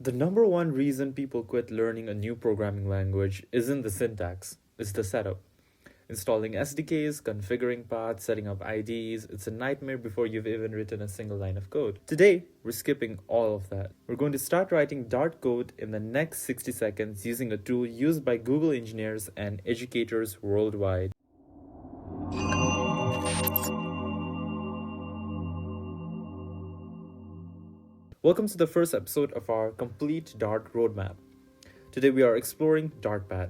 The number one reason people quit learning a new programming language isn't the syntax, it's the setup. Installing SDKs, configuring paths, setting up IDs, it's a nightmare before you've even written a single line of code. Today, we're skipping all of that. We're going to start writing Dart code in the next 60 seconds using a tool used by Google engineers and educators worldwide. Welcome to the first episode of our complete Dart roadmap. Today we are exploring DartPad.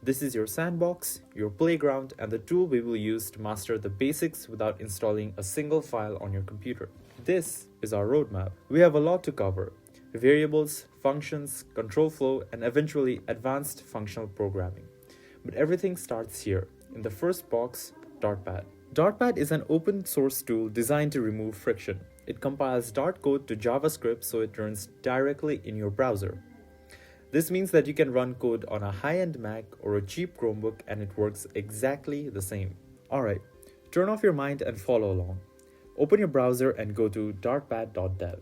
This is your sandbox, your playground, and the tool we will use to master the basics without installing a single file on your computer. This is our roadmap. We have a lot to cover: variables, functions, control flow, and eventually advanced functional programming. But everything starts here, in the first box, DartPad. DartPad is an open source tool designed to remove friction. It compiles Dart code to JavaScript so it runs directly in your browser. This means that you can run code on a high-end Mac or a cheap Chromebook and it works exactly the same. Alright, turn off your mind and follow along. Open your browser and go to dartpad.dev.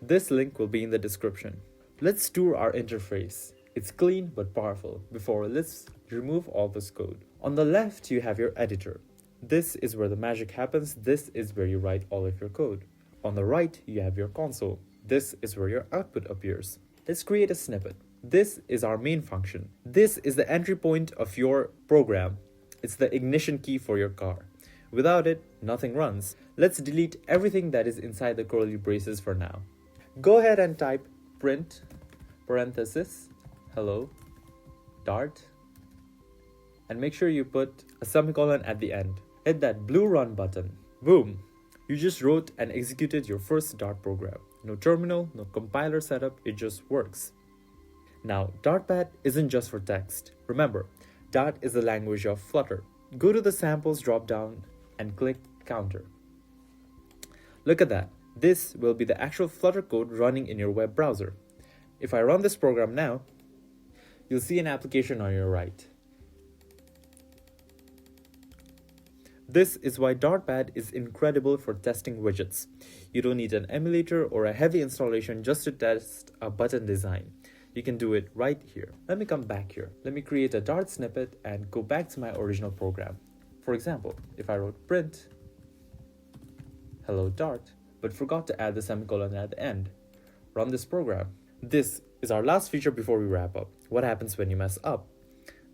This link will be in the description. Let's tour our interface. It's clean but powerful. Let's remove all this code. On the left, you have your editor. This is where the magic happens. This is where you write all of your code. On the right, you have your console. This is where your output appears. Let's create a snippet. This is our main function. This is the entry point of your program. It's the ignition key for your car. Without it, nothing runs. Let's delete everything that is inside the curly braces for now. Go ahead and type print, parenthesis, hello, Dart, and make sure you put a semicolon at the end. Hit that blue run button. Boom! You just wrote and executed your first Dart program. No terminal, no compiler setup, it just works. Now, DartPad isn't just for text. Remember, Dart is the language of Flutter. Go to the samples drop-down and click Counter. Look at that. This will be the actual Flutter code running in your web browser. If I run this program now, you'll see an application on your right. This is why DartPad is incredible for testing widgets. You don't need an emulator or a heavy installation just to test a button design. You can do it right here. Let me come back here. Let me create a Dart snippet and go back to my original program. For example, if I wrote print, hello Dart, but forgot to add the semicolon at the end. Run this program. This is our last feature before we wrap up. What happens when you mess up?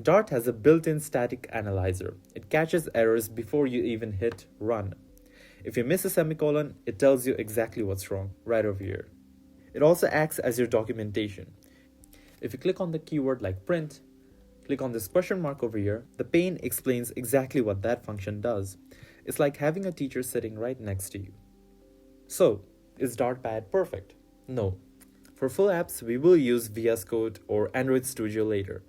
Dart has a built-in static analyzer. It catches errors before you even hit run. If you miss a semicolon, it tells you exactly what's wrong, right over here. It also acts as your documentation. If you click on the keyword like print, click on this question mark over here, the pane explains exactly what that function does. It's like having a teacher sitting right next to you. So, is DartPad perfect? No. For full apps, we will use VS Code or Android Studio later.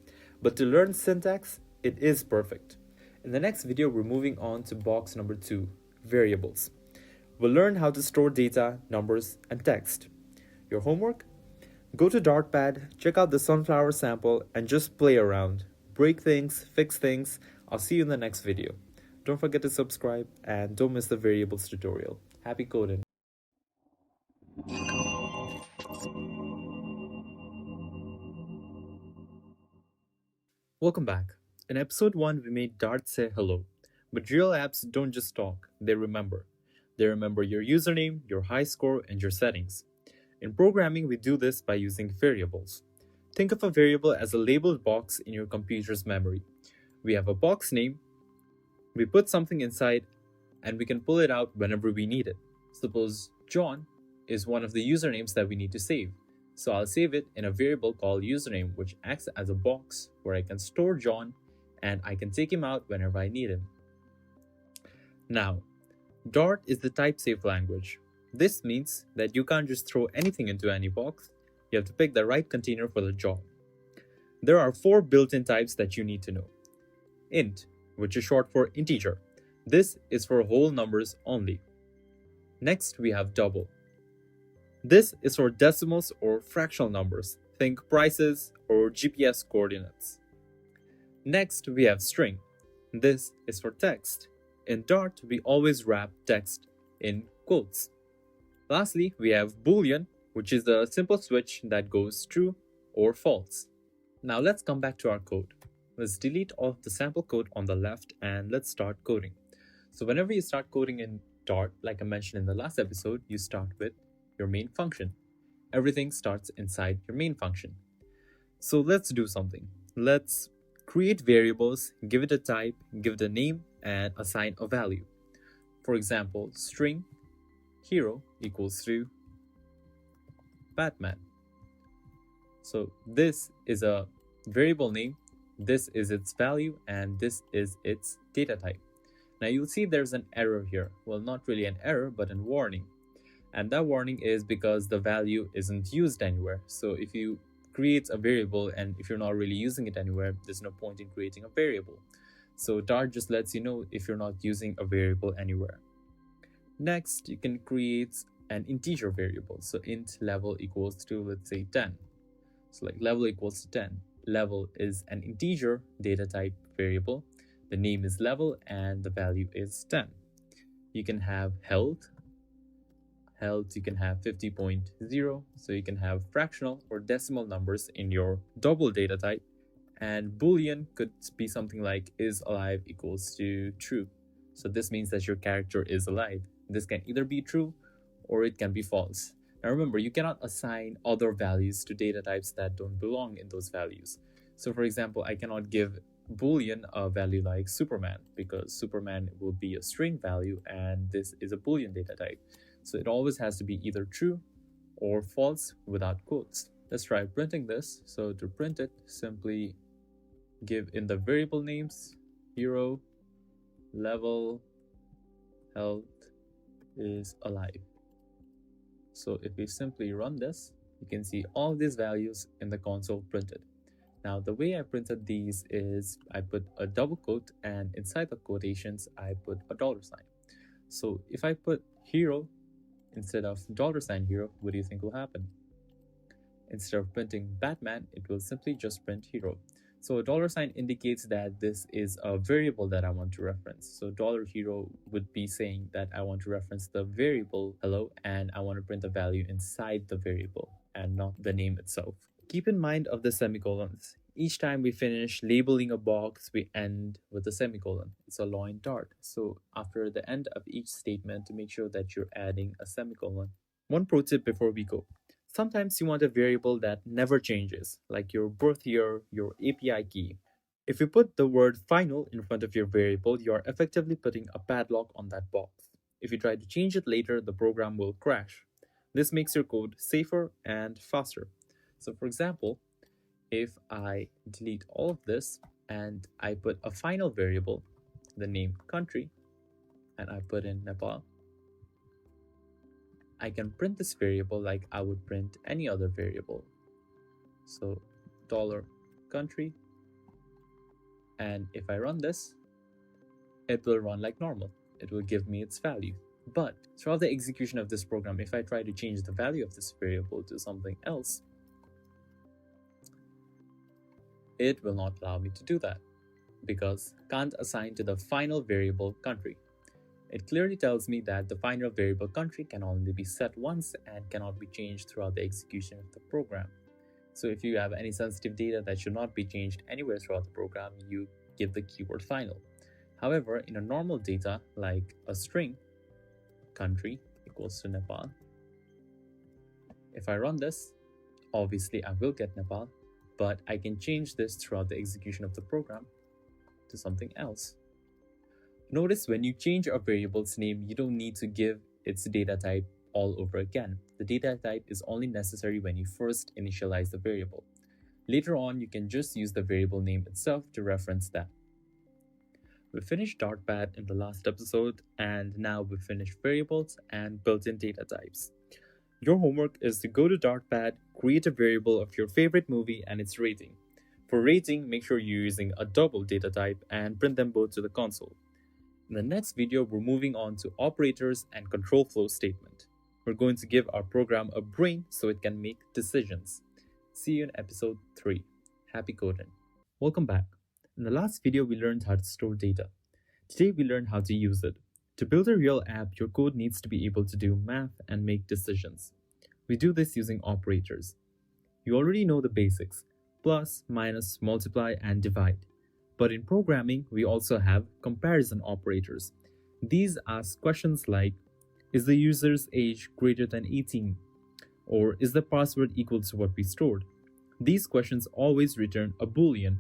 But to learn syntax, it is perfect. In the next video, we're moving on to box number 2, variables. We'll learn how to store data, numbers, and text. Your homework? Go to DartPad, check out the sunflower sample, and just play around. Break things, fix things. I'll see you in the next video. Don't forget to subscribe, and don't miss the variables tutorial. Happy coding! Welcome back. In episode 1, we made Dart say hello. But real apps don't just talk, they remember. They remember your username, your high score, and your settings. In programming, we do this by using variables. Think of a variable as a labeled box in your computer's memory. We have a box name, we put something inside, and we can pull it out whenever we need it. Suppose John is one of the usernames that we need to save. So I'll save it in a variable called username, which acts as a box where I can store John and I can take him out whenever I need him. Now, Dart is the type-safe language. This means that you can't just throw anything into any box. You have to pick the right container for the job. There are 4 built-in types that you need to know. Int, which is short for integer. This is for whole numbers only. Next, we have double. This is for decimals or fractional numbers. Think prices or GPS coordinates. Next, we have string. This is for text. In Dart, we always wrap text in quotes. Lastly, we have Boolean, which is the simple switch that goes true or false. Now let's come back to our code. Let's delete all of the sample code on the left and let's start coding. So whenever you start coding in Dart, like I mentioned in the last episode, you start with your main function. Everything starts inside your main function. So let's do something. Let's create variables, give it a type, give it a name, and assign a value. For example, string hero equals to Batman. So this is a variable name, this is its value, and this is its data type. Now you'll see there's an error here. Well, not really an error, but a warning. And that warning is because the value isn't used anywhere. So if you create a variable and if you're not really using it anywhere, there's no point in creating a variable. So Dart just lets you know if you're not using a variable anywhere. Next, you can create an integer variable. So int level equals to, let's say, 10. So like level equals to 10. Level is an integer data type variable. The name is level and the value is 10. You can have health. You can have 50.0. So you can have fractional or decimal numbers in your double data type. And Boolean could be something like is alive equals to true. So this means that your character is alive. This can either be true or it can be false. Now remember, you cannot assign other values to data types that don't belong in those values. So for example, I cannot give Boolean a value like Superman because Superman will be a string value and this is a Boolean data type. So it always has to be either true or false without quotes. Let's try printing this. So to print it, simply give in the variable names hero, level, health is alive. So if we simply run this, you can see all these values in the console printed. Now the way I printed these is I put a double quote and inside the quotations I put a $sign. So if I put hero instead of $hero, what do you think will happen? Instead of printing Batman, it will simply just print hero. So a $sign indicates that this is a variable that I want to reference. So $hero would be saying that I want to reference the variable hello and I want to print the value inside the variable and not the name itself. Keep in mind of the semicolons. Each time we finish labeling a box, we end with a semicolon. It's a law in Dart. So after the end of each statement, make sure that you're adding a semicolon. One pro tip before we go. Sometimes you want a variable that never changes, like your birth year, your API key. If you put the word final in front of your variable, you are effectively putting a padlock on that box. If you try to change it later, the program will crash. This makes your code safer and faster. So for example, if I delete all of this and I put a final variable, the name country, and I put in Nepal, I can print this variable like I would print any other variable. So $country, and if I run this, it will run like normal. It will give me its value. But throughout the execution of this program, if I try to change the value of this variable to something else, it will not allow me to do that because can't assign to the final variable country. It clearly tells me that the final variable country can only be set once and cannot be changed throughout the execution of the program. So if you have any sensitive data that should not be changed anywhere throughout the program, you give the keyword final. However, in a normal data like a string, country equals to Nepal, if I run this, obviously I will get Nepal, but I can change this throughout the execution of the program to something else. Notice when you change a variable's name, you don't need to give its data type all over again. The data type is only necessary when you first initialize the variable. Later on, you can just use the variable name itself to reference that. We finished DartPad in the last episode, and now we finished variables and built-in data types. Your homework is to go to DartPad, create a variable of your favorite movie and its rating. For rating, make sure you're using a double data type and print them both to the console. In the next video, we're moving on to operators and control flow statement. We're going to give our program a brain so it can make decisions. See you in episode 3. Happy coding. Welcome back. In the last video, we learned how to store data. Today, we learned how to use it. To build a real app, your code needs to be able to do math and make decisions. We do this using operators. You already know the basics: plus, minus, multiply, and divide. But in programming, we also have comparison operators. These ask questions like, is the user's age greater than 18? Or is the password equal to what we stored? These questions always return a boolean,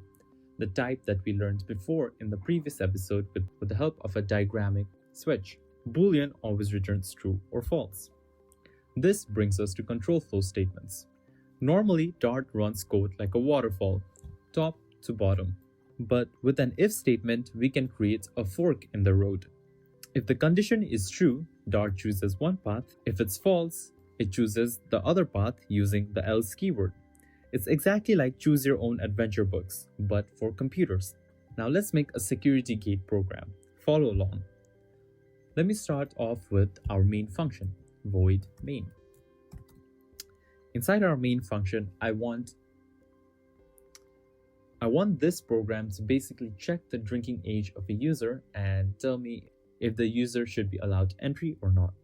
the type that we learned before in the previous episode with the help of a diagrammatic switch. Boolean always returns true or false. This brings us to control flow statements. Normally, Dart runs code like a waterfall, top to bottom. But with an if statement, we can create a fork in the road. If the condition is true, Dart chooses one path. If it's false, it chooses the other path using the else keyword. It's exactly like choose your own adventure books, but for computers. Now let's make a security gate program. Follow along. Let me start off with our main function, void main. Inside our main function, I want this program to basically check the drinking age of a user and tell me if the user should be allowed entry or not.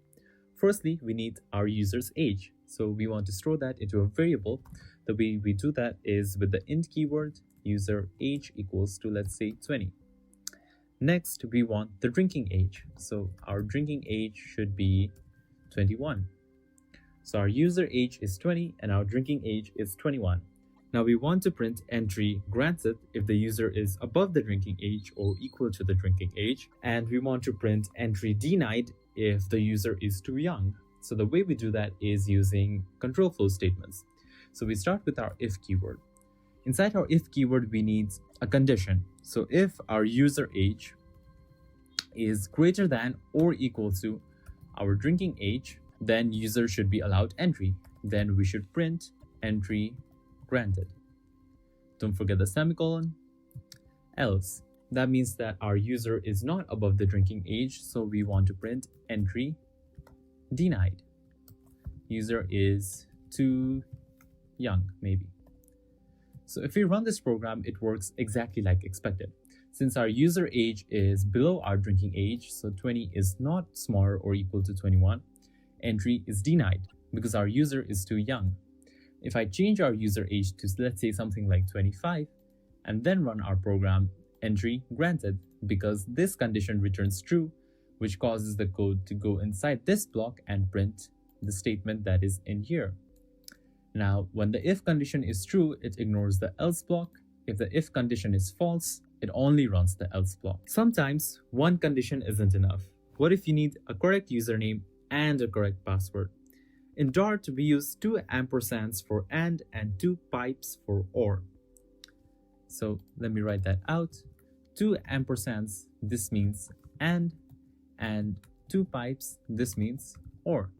Firstly, we need our user's age. So we want to store that into a variable. The way we do that is with the int keyword, user age equals to, let's say, 20. Next, we want the drinking age. So our drinking age should be 21. So our user age is 20 and our drinking age is 21. Now we want to print entry granted if the user is above the drinking age or equal to the drinking age, and we want to print entry denied if the user is too young. So the way we do that is using control flow statements. So we start with our if keyword. Inside our if keyword, we need a condition. So if our user age is greater than or equal to our drinking age, then user should be allowed entry. Then we should print entry granted. Don't forget the semicolon. Else, that means that our user is not above the drinking age, so we want to print entry denied. User is too young, maybe. So if we run this program, it works exactly like expected. Since our user age is below our drinking age, so 20 is not smaller or equal to 21, entry is denied because our user is too young. If I change our user age to, let's say, something like 25, and then run our program, entry granted, because this condition returns true, which causes the code to go inside this block and print the statement that is in here. Now, when the if condition is true, it ignores the else block. If the if condition is false, it only runs the else block. Sometimes one condition isn't enough. What if you need a correct username and a correct password? In Dart, we use 2 ampersands for and 2 pipes for or. So let me write that out. 2 ampersands, this means and 2 pipes, this means or.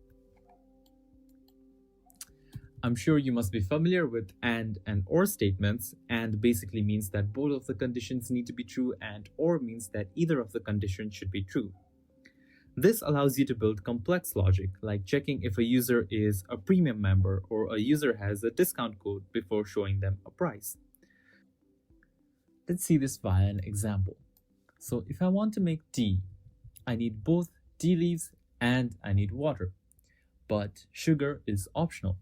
I'm sure you must be familiar with and or statements. And basically means that both of the conditions need to be true, and or means that either of the conditions should be true. This allows you to build complex logic, like checking if a user is a premium member or a user has a discount code before showing them a price. Let's see this via an example. So if I want to make tea, I need both tea leaves and I need water. But sugar is optional.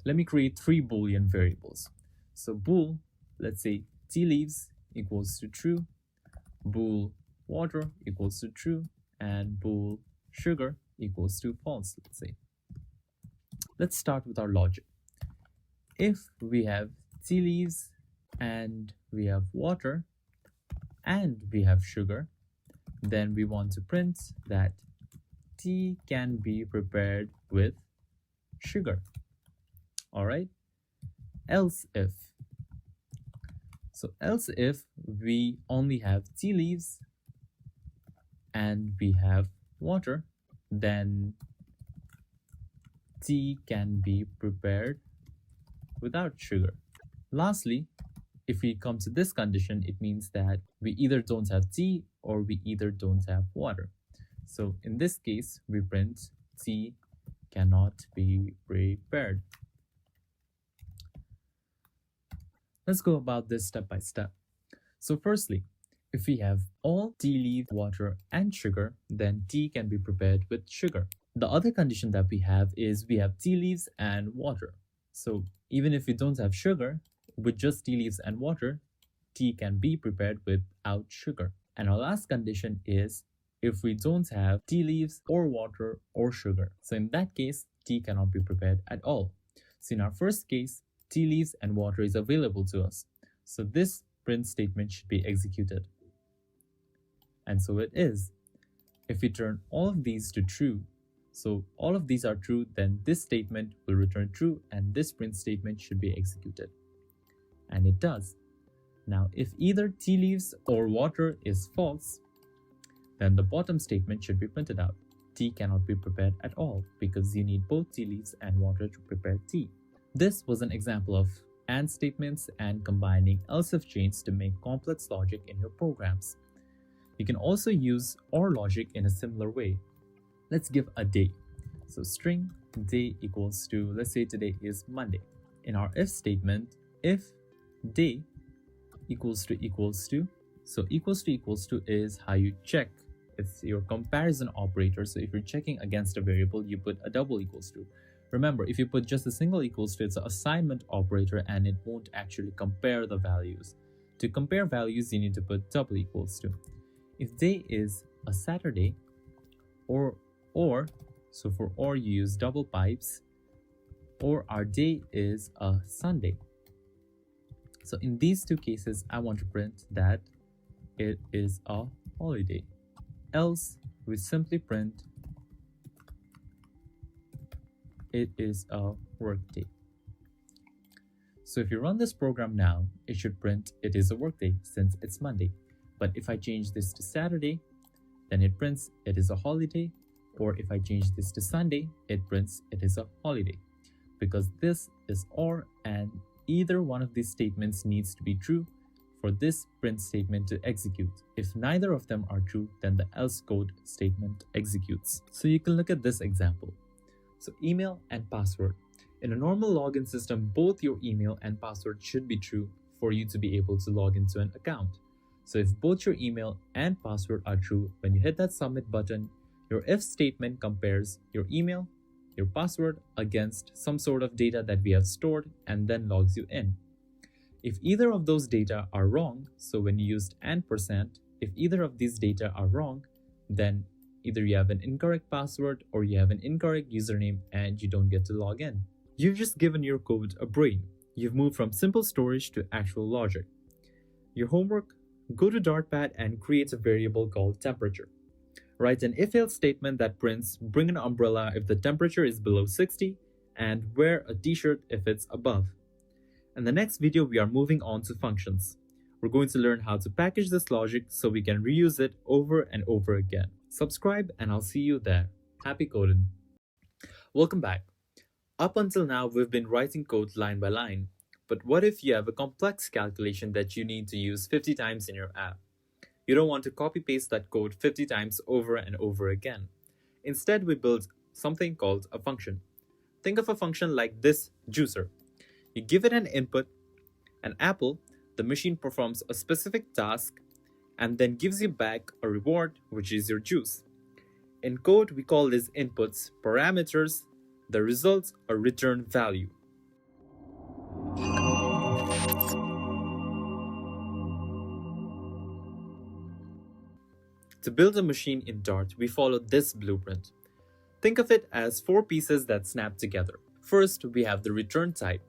Let me create 3 Boolean variables. So bool, let's say tea leaves equals to true, bool water equals to true, and bool sugar equals to false, let's say. Let's start with our logic. If we have tea leaves and we have water and we have sugar, then we want to print that tea can be prepared with sugar. All right. Else if. So else if we only have tea leaves and we have water, then tea can be prepared without sugar. Lastly, if we come to this condition, it means that we either don't have tea or we either don't have water. So in this case, we print tea cannot be prepared. Let's go about this step by step. So firstly, if we have all tea leaf, water, and sugar, then tea can be prepared with sugar. The other condition that we have is we have tea leaves and water. So even if we don't have sugar, with just tea leaves and water, tea can be prepared without sugar. And our last condition is if we don't have tea leaves or water or sugar. So in that case, tea cannot be prepared at all. So in our first case, tea leaves and water is available to us. So this print statement should be executed. And so it is. If we turn all of these to true, so all of these are true, then this statement will return true and this print statement should be executed. And it does. Now, if either tea leaves or water is false, then the bottom statement should be printed out. Tea cannot be prepared at all because you need both tea leaves and water to prepare tea. This was an example of AND statements and combining else if chains to make complex logic in your programs. You can also use OR logic in a similar way. Let's give a day. So string day equals to, let's say today is Monday. In our if statement, if day equals to, so equals to is how you check. It's your comparison operator. So if you're checking against a variable, you put a double equals to. Remember, if you put just a single equals to, it's an assignment operator and it won't actually compare the values. To compare values, you need to put double equals to. If day is a Saturday, or, so for OR you use double pipes, or our day is a Sunday. So in these two cases, I want to print that it is a holiday. Else, we simply print it is a workday. So if you run this program now, it should print it is a workday since it's Monday. But if I change this to Saturday, then it prints it is a holiday. Or if I change this to Sunday, it prints it is a holiday. Because this is OR and either one of these statements needs to be true for this print statement to execute. If neither of them are true, then the else code statement executes. So you can look at this example. So email and password. In a normal login system, both your email and password should be true for you to be able to log into an account. So if both your email and password are true, when you hit that submit button, your if statement compares your email, your password against some sort of data that we have stored and then logs you in. If either of those data are wrong, so when you used %, if either of these data are wrong, then either you have an incorrect password or you have an incorrect username and you don't get to log in. You've just given your code a brain. You've moved from simple storage to actual logic. Your homework, go to DartPad and create a variable called temperature. Write an if-else statement that prints bring an umbrella if the temperature is below 60 and wear a t-shirt if it's above. In the next video, we are moving on to functions. We're going to learn how to package this logic so we can reuse it over and over again. Subscribe and I'll see you there. Happy coding. Welcome back. Up until now, we've been writing code line by line. But what if you have a complex calculation that you need to use 50 times in your app? You don't want to copy-paste that code 50 times over and over again. Instead, we build something called a function. Think of a function like this juicer. You give it an input, an apple, the machine performs a specific task, and then gives you back a reward, which is your juice. In code, we call these inputs parameters, the results a return value. To build a machine in Dart, we follow this blueprint. Think of it as 4 pieces that snap together. First, we have the return type.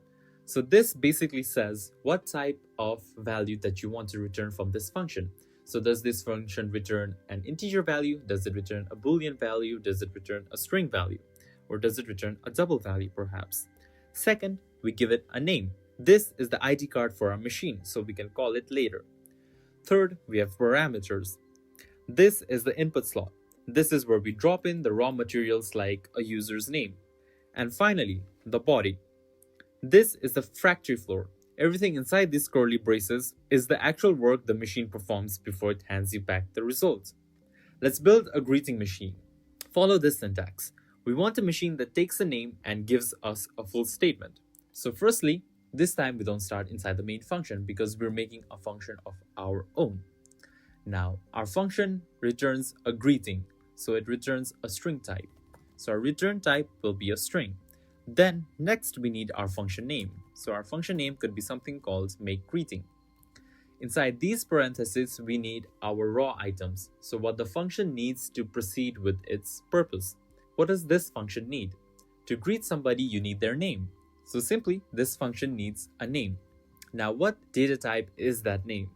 So this basically says what type of value that you want to return from this function. So does this function return an integer value? Does it return a Boolean value? Does it return a string value? Or does it return a double value perhaps? Second, we give it a name. This is the ID card for our machine, so we can call it later. Third, we have parameters. This is the input slot. This is where we drop in the raw materials like a user's name. And finally, the body. This is the factory floor. Everything inside these curly braces is the actual work the machine performs before it hands you back the results. Let's build a greeting machine. Follow this syntax. We want a machine that takes a name and gives us a full statement. So firstly, this time we don't start inside the main function because we're making a function of our own. Now, our function returns a greeting, so it returns a string type. So our return type will be a string. Then next we need our function name. So our function name could be something called makeGreeting. Inside these parentheses, we need our raw items. So what the function needs to proceed with its purpose. What does this function need? To greet somebody, you need their name. So simply, this function needs a name. Now, what data type is that name?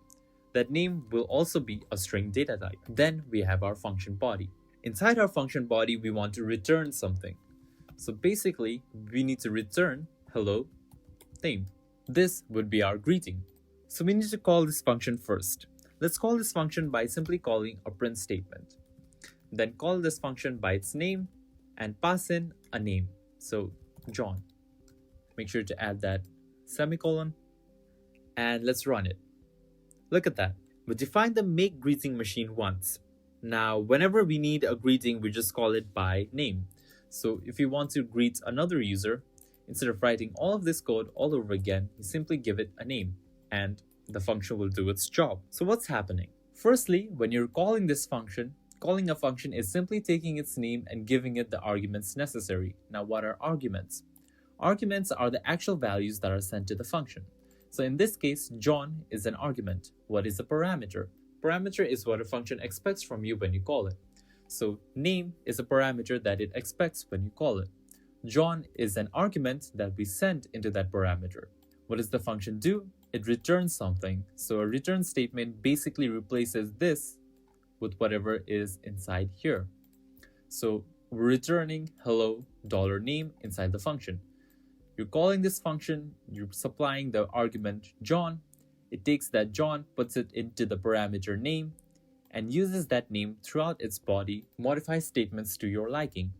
That name will also be a string data type. Then we have our function body. Inside our function body, we want to return something. So basically, we need to return hello name. This would be our greeting. So we need to call this function first. Let's call this function by simply calling a print statement. Then call this function by its name and pass in a name. So John. Make sure to add that semicolon and let's run it. Look at that. We defined the makeGreeting machine once. Now, whenever we need a greeting, we just call it by name. So if you want to greet another user, instead of writing all of this code all over again, you simply give it a name and the function will do its job. So what's happening? Firstly, when you're calling this function, calling a function is simply taking its name and giving it the arguments necessary. Now, what are arguments? Arguments are the actual values that are sent to the function. So in this case, John is an argument. What is a parameter? Parameter is what a function expects from you when you call it. So name is a parameter that it expects when you call it. John is an argument that we send into that parameter. What does the function do? It returns something. So a return statement basically replaces this with whatever is inside here. So we're returning hello $name inside the function. You're calling this function, you're supplying the argument John. It takes that John, puts it into the parameter name, and uses that name throughout its body, modifies statements to your liking.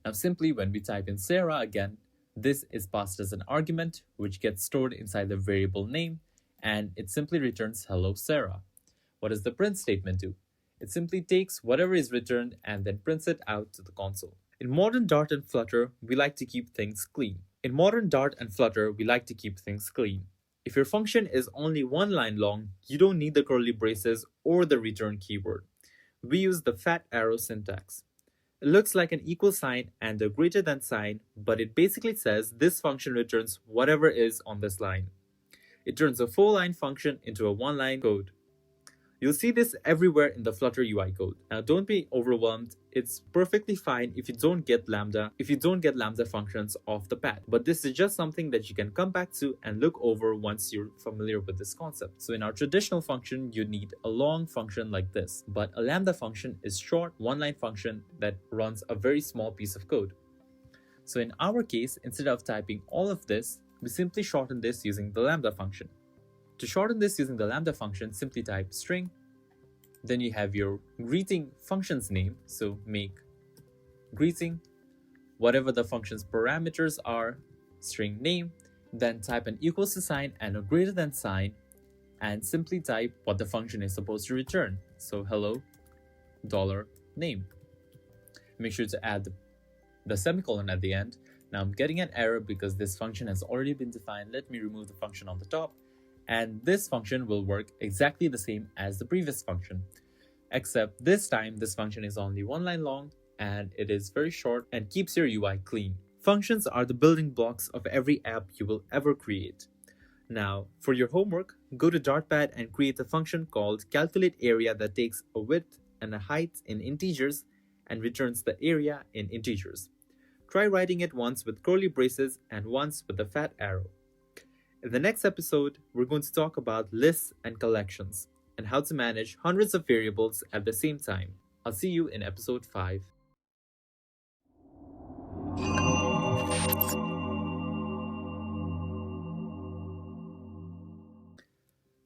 Now simply when we type in Sarah again, this is passed as an argument which gets stored inside the variable name and it simply returns hello Sarah. What does the print statement do? It simply takes whatever is returned and then prints it out to the console. In modern Dart and Flutter, we like to keep things clean. If your function is only one line long, you don't need the curly braces or the return keyword. We use the fat arrow syntax. It looks like an equal sign and a greater than sign, but it basically says this function returns whatever is on this line. It turns a 4-line function into a 1-line code. You'll see this everywhere in the Flutter UI code. Now don't be overwhelmed. It's perfectly fine if you don't get Lambda functions off the pad. But this is just something that you can come back to and look over once you're familiar with this concept. So in our traditional function, you need a long function like this. But a Lambda function is short, 1-line function that runs a very small piece of code. So in our case, instead of typing all of this, we simply shorten this using the Lambda function. To shorten this using the Lambda function, simply type string. Then you have your greeting function's name, so make greeting, whatever the function's parameters are, string name, then type an equals to sign and a greater than sign, and simply type what the function is supposed to return. So hello $name. Make sure to add the semicolon at the end. Now I'm getting an error because this function has already been defined. Let me remove the function on the top. And this function will work exactly the same as the previous function, except this time this function is only 1 line long and it is very short and keeps your UI clean. Functions are the building blocks of every app you will ever create. Now, for your homework, go to DartPad and create a function called calculateArea that takes a width and a height in integers and returns the area in integers. Try writing it once with curly braces and once with a fat arrow. In the next episode, we're going to talk about lists and collections and how to manage hundreds of variables at the same time. I'll see you in episode 5.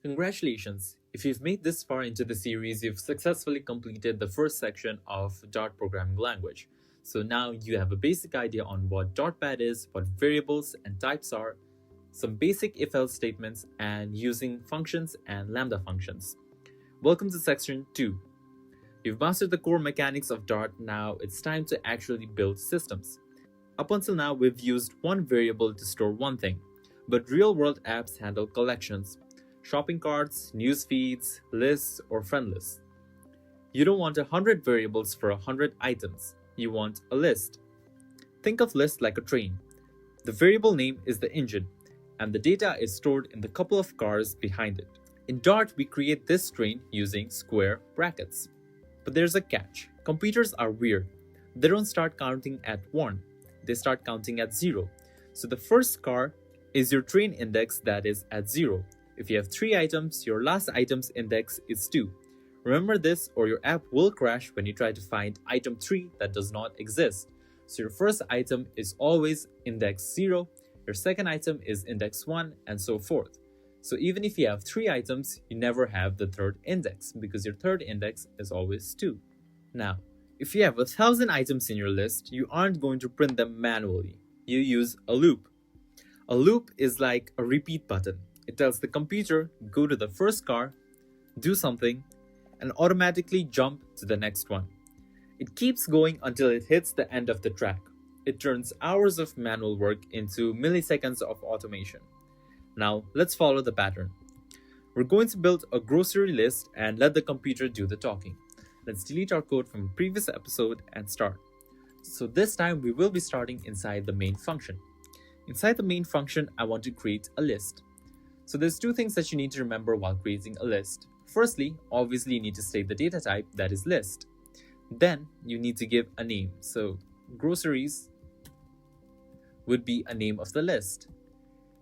Congratulations! If you've made this far into the series, you've successfully completed the first section of Dart programming language. So now you have a basic idea on what DartPad is, what variables and types are, some basic if-else statements, and using functions and Lambda functions. Welcome to section 2. You've mastered the core mechanics of Dart, now it's time to actually build systems. Up until now, we've used one variable to store one thing, but real-world apps handle collections, shopping carts, news feeds, lists, or friend lists. You don't want 100 variables for 100 items. you want a list. Think of list like a train. The variable name is the engine, and the data is stored in the couple of cars behind it. In Dart, we create this train using square brackets. But there's a catch. Computers are weird. They don't start counting at 1, they start counting at 0. So the first car is your train index that is at 0. If you have 3 items, your last item's index is 2. Remember this, or your app will crash when you try to find item 3 that does not exist. So your first item is always index 0, your second item is index 1, and so forth. So even if you have 3 items, you never have the third index because your third index is always 2. Now, if you have 1,000 items in your list, you aren't going to print them manually. You use a loop. A loop is like a repeat button. It tells the computer, go to the first car, do something, and automatically jump to the next one. It keeps going until it hits the end of the track. It turns hours of manual work into milliseconds of automation. Now, let's follow the pattern. We're going to build a grocery list and let the computer do the talking. Let's delete our code from the previous episode and start. So this time we will be starting inside the main function. Inside the main function, I want to create a list. So there's 2 things that you need to remember while creating a list. Firstly, obviously you need to state the data type, that is list. Then you need to give a name. So groceries would be a name of the list.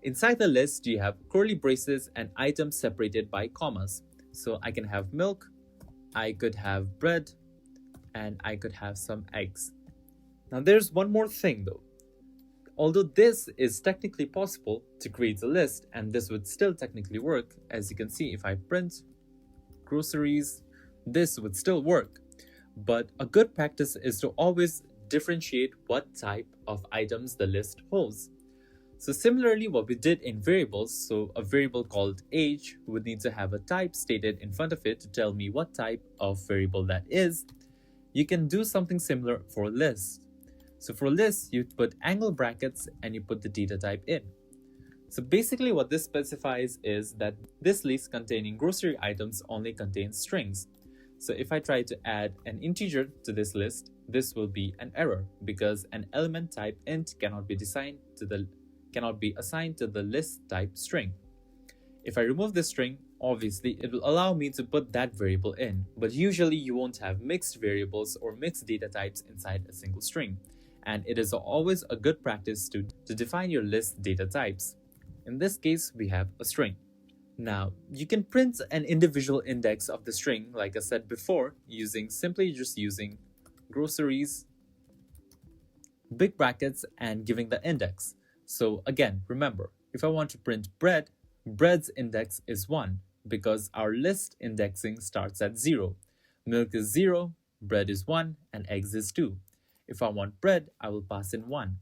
Inside the list, you have curly braces and items separated by commas. So I can have milk, I could have bread, and I could have some eggs. Now there's one more thing though. Although this is technically possible to create a list, and this would still technically work, as you can see if I print groceries, this would still work. But a good practice is to always differentiate what type of items the list holds. So similarly, what we did in variables, so a variable called age would need to have a type stated in front of it to tell me what type of variable that is. You can do something similar for lists. So for lists, you put angle brackets and you put the data type in. So basically what this specifies is that this list containing grocery items only contains strings. So if I try to add an integer to this list, this will be an error because an element type int cannot be assigned to the list type string. If I remove this string, obviously it will allow me to put that variable in, but usually you won't have mixed variables or mixed data types inside a single string, and it is always a good practice to define your list data types. In this case, we have a string. Now, you can print an individual index of the string, like I said before, simply just using groceries, big brackets, and giving the index. So again, remember, if I want to print bread, bread's index is 1 because our list indexing starts at 0. Milk is 0, bread is 1, and eggs is 2. If I want bread, I will pass in 1.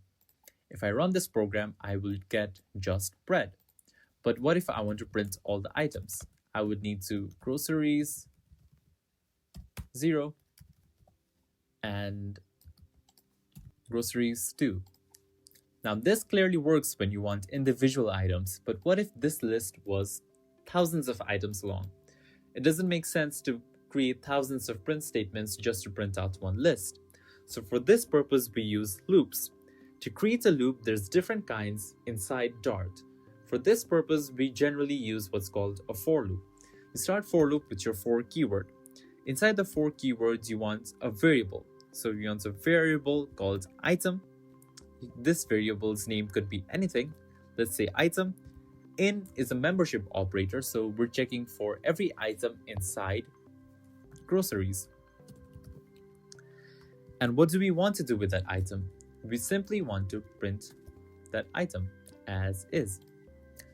If I run this program, I will get just bread. But what if I want to print all the items? I would need to groceries 0 and groceries 2. Now this clearly works when you want individual items, but what if this list was thousands of items long? It doesn't make sense to create thousands of print statements just to print out one list. So for this purpose, we use loops. To create a loop, there's different kinds inside Dart. For this purpose, we generally use what's called a for loop. You start for loop with your for keyword. Inside the for keywords, you want a variable. So you want a variable called item. This variable's name could be anything. Let's say item. In is a membership operator, so we're checking for every item inside groceries. And what do we want to do with that item? We simply want to print that item as is.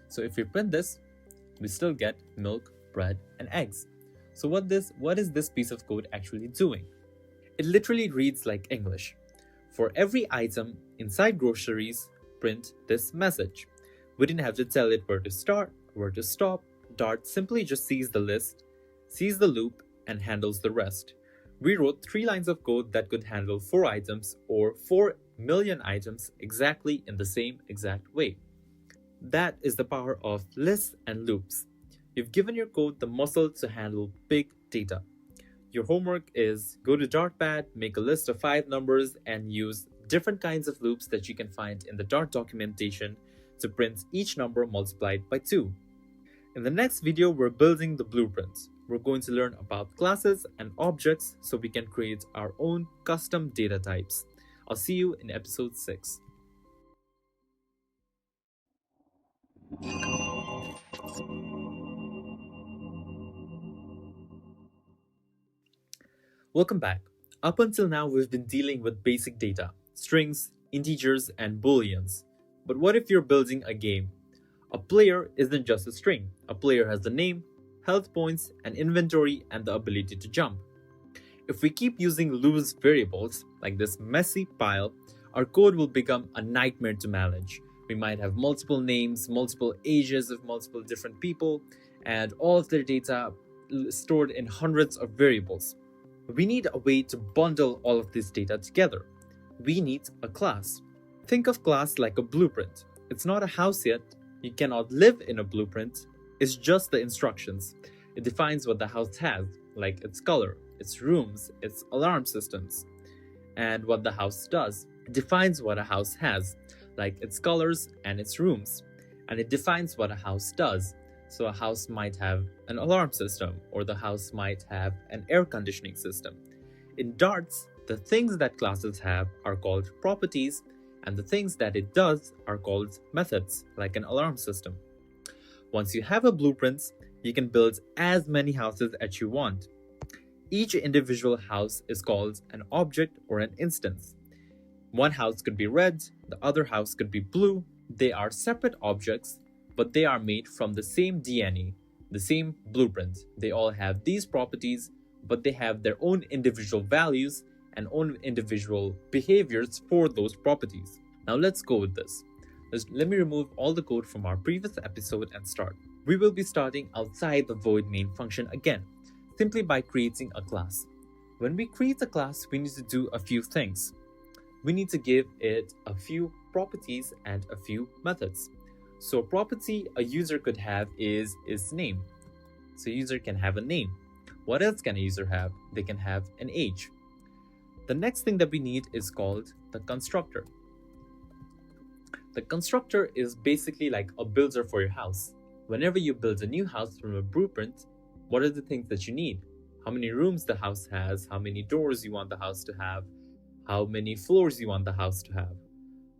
So if we print this, we still get milk, bread, and eggs. So what is this piece of code actually doing? It literally reads like English. For every item inside groceries, print this message. We didn't have to tell it where to start, where to stop. Dart simply just sees the list, sees the loop, and handles the rest. We wrote 3 lines of code that could handle 4 items or 4 million items exactly in the same exact way. That is the power of lists and loops. You've given your code the muscle to handle big data. Your homework is go to DartPad, make a list of 5 numbers, and use different kinds of loops that you can find in the Dart documentation to print each number multiplied by 2. In the next video, we're building the blueprint. We're going to learn about classes and objects so we can create our own custom data types. I'll see you in episode 6. Welcome back. Up until now, we've been dealing with basic data, strings, integers, and booleans. But what if you're building a game? A player isn't just a string. A player has a name, health points, an inventory, and the ability to jump. If we keep using loose variables, like this messy pile, our code will become a nightmare to manage. We might have multiple names, multiple ages of multiple different people, and all of their data stored in hundreds of variables. We need a way to bundle all of this data together. We need a class. Think of class like a blueprint. It's not a house yet. You cannot live in a blueprint. It's just the instructions. It defines what the house has, like its color, its rooms, its alarm systems, and what the house does. It defines what a house has, like its colors and its rooms, and it defines what a house does. So a house might have an alarm system, or the house might have an air conditioning system. In Darts, the things that classes have are called properties, and the things that it does are called methods, like an alarm system. Once you have a blueprint, you can build as many houses as you want. Each individual house is called an object or an instance. One house could be red, the other house could be blue. They are separate objects, but they are made from the same DNA, the same blueprint. They all have these properties, but they have their own individual values and own individual behaviors for those properties. Now let's go with this. Let me remove all the code from our previous episode and start. We will be starting outside the void main function again, simply by creating a class. When we create a class, we need to do a few things. We need to give it a few properties and a few methods. So a property a user could have is name. So a user can have a name. What else can a user have? They can have an age. The next thing that we need is called the constructor. The constructor is basically like a builder for your house. Whenever you build a new house from a blueprint, what are the things that you need? How many rooms the house has, how many doors you want the house to have, how many floors you want the house to have.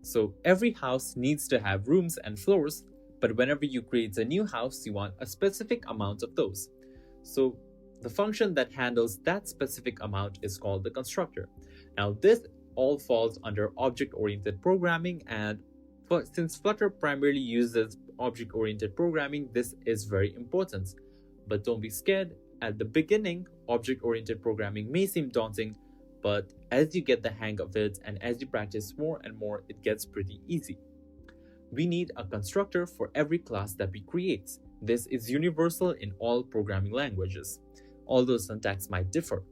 So every house needs to have rooms and floors, but whenever you create a new house, you want a specific amount of those. So the function that handles that specific amount is called the constructor. Now this all falls under object-oriented programming, and since Flutter primarily uses object-oriented programming, this is very important. But don't be scared. At the beginning, object-oriented programming may seem daunting, but as you get the hang of it and as you practice more and more, it gets pretty easy. We need a constructor for every class that we create. This is universal in all programming languages, although syntax might differ.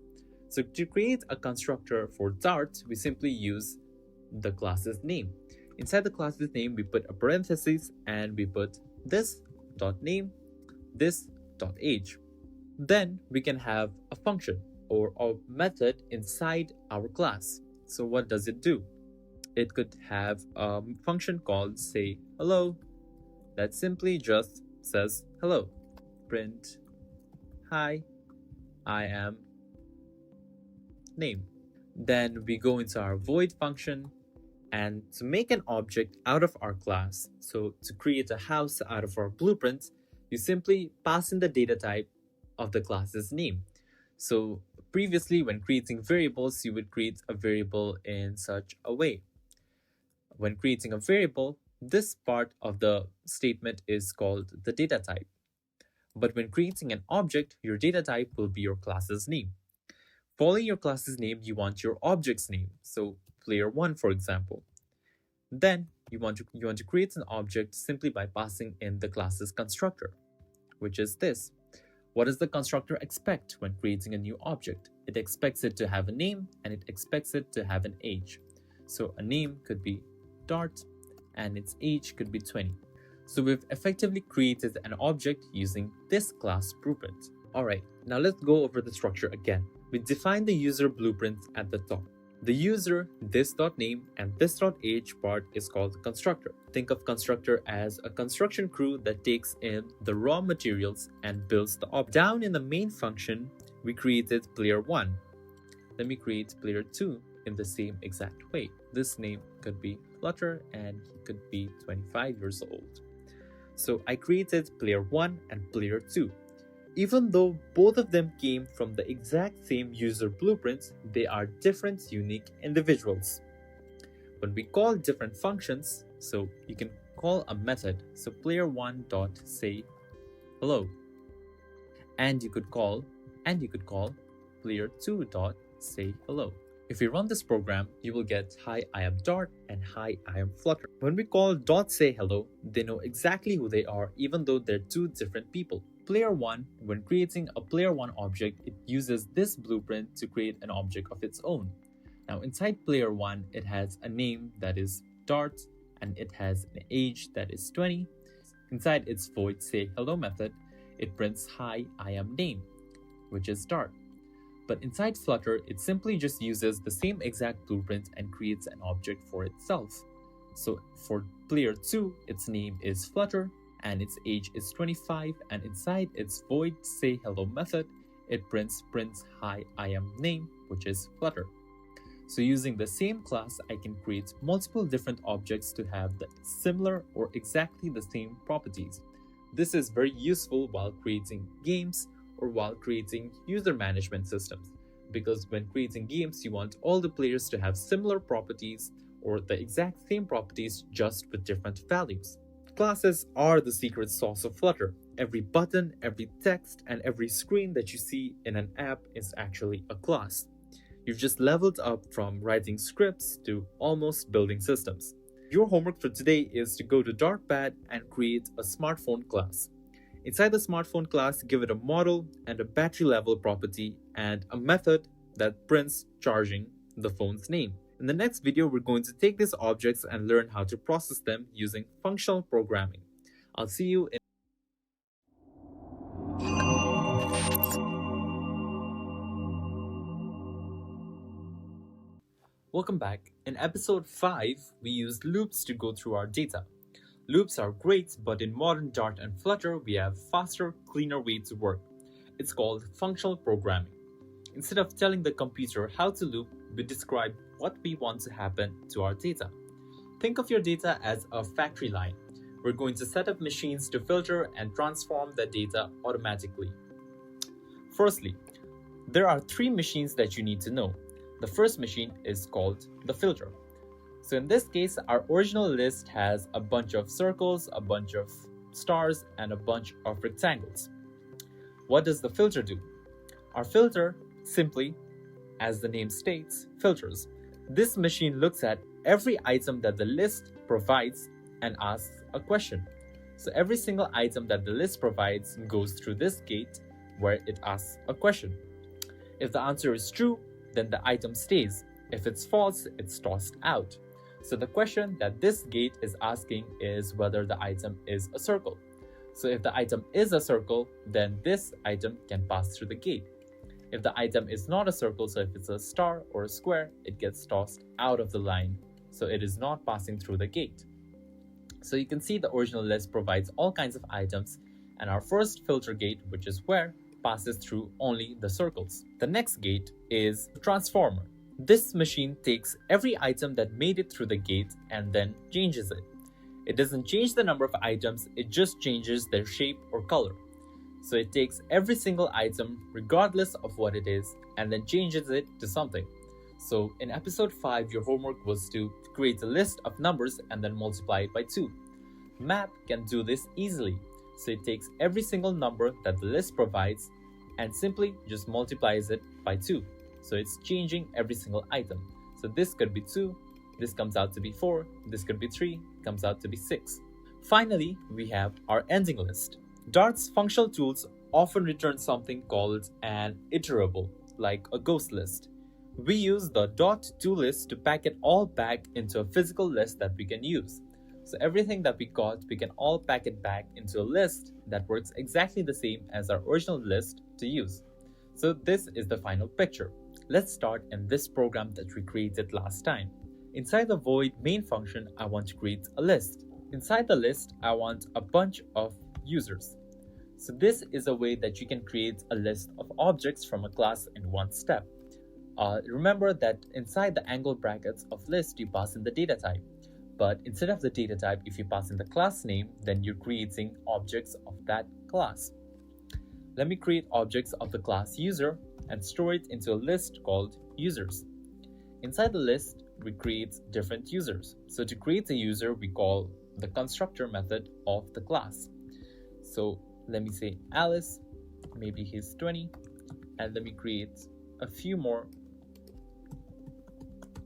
So to create a constructor for Dart, we simply use the class's name. Inside the class's name, we put a parenthesis and we put this.name, this.age. Then we can have a function or a method inside our class. So what does it do? It could have a function called, say, hello, that simply just says hello. Print, hi, I am name. Then we go into our void function, and to make an object out of our class, so to create a house out of our blueprint, you simply pass in the data type of the class's name. So previously, when creating variables, you would create a variable in such a way. When creating a variable, this part of the statement is called the data type. But when creating an object, your data type will be your class's name. Following your class's name, you want your object's name. So player 1, for example. Then you want to create an object simply by passing in the class's constructor, which is this. What does the constructor expect when creating a new object? It expects it to have a name and it expects it to have an age. So a name could be Dart and its age could be 20. So we've effectively created an object using this class blueprint. Alright, now let's go over the structure again. we define the user blueprint at the top. The user, this.name, and this.age part is called constructor. Think of constructor as a construction crew that takes in the raw materials and builds the object. Down in the main function, we created player 1. Then we create player 2 in the same exact way. This name could be Flutter and he could be 25 years old. So I created player 1 and player 2. Even though both of them came from the exact same user blueprint, they are different, unique individuals. When we call different functions, so you can call a method, so player1.say hello, and you could call player2.say hello. If you run this program, you will get hi, I am Dart and hi, I am Flutter. When we call .say hello, they know exactly who they are even though they're two different people. Player 1, when creating a player 1 object, it uses this blueprint to create an object of its own. Now inside player 1, it has a name that is Dart and it has an age that is 20. Inside its void say hello method, it prints hi, I am name, which is Dart. But inside Flutter, it simply just uses the same exact blueprint and creates an object for itself. So for player 2, its name is Flutter and its age is 25, and inside its void say hello method, it prints hi, I am name, which is Flutter. So using the same class, I can create multiple different objects to have the similar or exactly the same properties. This is very useful while creating games or while creating user management systems, because when creating games, you want all the players to have similar properties or the exact same properties just with different values. Classes are the secret sauce of Flutter. Every button, every text, and every screen that you see in an app is actually a class. You've just leveled up from writing scripts to almost building systems. Your homework for today is to go to DartPad and create a smartphone class. Inside the smartphone class, give it a model and a battery level property and a method that prints charging the phone's name. In the next video, we're going to take these objects and learn how to process them using functional programming. I'll see you in Welcome back. In episode 5, we used loops to go through our data. Loops are great, but in modern Dart and Flutter, we have faster, cleaner way to work. It's called functional programming. Instead of telling the computer how to loop, we describe what we want to happen to our data. Think of your data as a factory line. We're going to set up machines to filter and transform the data automatically. Firstly, there are 3 machines that you need to know. The first machine is called the filter. So in this case, our original list has a bunch of circles, a bunch of stars, and a bunch of rectangles. What does the filter do? Our filter simply, as the name states, filters. This machine looks at every item that the list provides and asks a question. So every single item that the list provides goes through this gate where it asks a question. If the answer is true, then the item stays. If it's false, it's tossed out. So the question that this gate is asking is whether the item is a circle. So if the item is a circle, then this item can pass through the gate. If the item is not a circle, so if it's a star or a square, it gets tossed out of the line. So it is not passing through the gate. So you can see the original list provides all kinds of items, and our first filter gate, which is where, passes through only the circles. The next gate is the transformer. This machine takes every item that made it through the gate and then changes it. It doesn't change the number of items, it just changes their shape or color. So it takes every single item, regardless of what it is, and then changes it to something. So in episode 5, your homework was to create a list of numbers and then multiply it by 2. Map can do this easily. So it takes every single number that the list provides and simply just multiplies it by 2. So it's changing every single item. So this could be 2, this comes out to be 4, this could be 3, comes out to be 6. Finally, we have our ending list. Dart's functional tools often return something called an iterable, like a ghost list. We use the .toList to pack it all back into a physical list that we can use. So everything that we got, we can all pack it back into a list that works exactly the same as our original list to use. So this is the final picture. Let's start in this program that we created last time. Inside the void main function, I want to create a list. Inside the list, I want a bunch of users. So this is a way that you can create a list of objects from a class in one step. Remember that inside the angle brackets of list, you pass in the data type. But instead of the data type, if you pass in the class name, then you're creating objects of that class. Let me create objects of the class user and store it into a list called users. Inside the list, we create different users. So to create a user, we call the constructor method of the class. So let me say Alice, maybe he's 20, and let me create a few more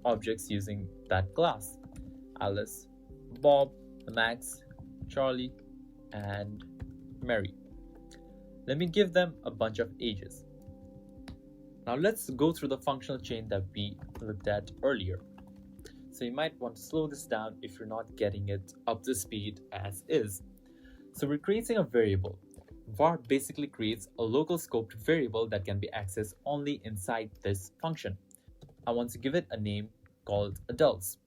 objects using that class. Alice, Bob, Max, Charlie, and Mary. Let me give them a bunch of ages. Now let's go through the functional chain that we looked at earlier. So you might want to slow this down if you're not getting it up to speed as is. So we're creating a variable. var basically creates a local scoped variable that can be accessed only inside this function. I want to give it a name called adults.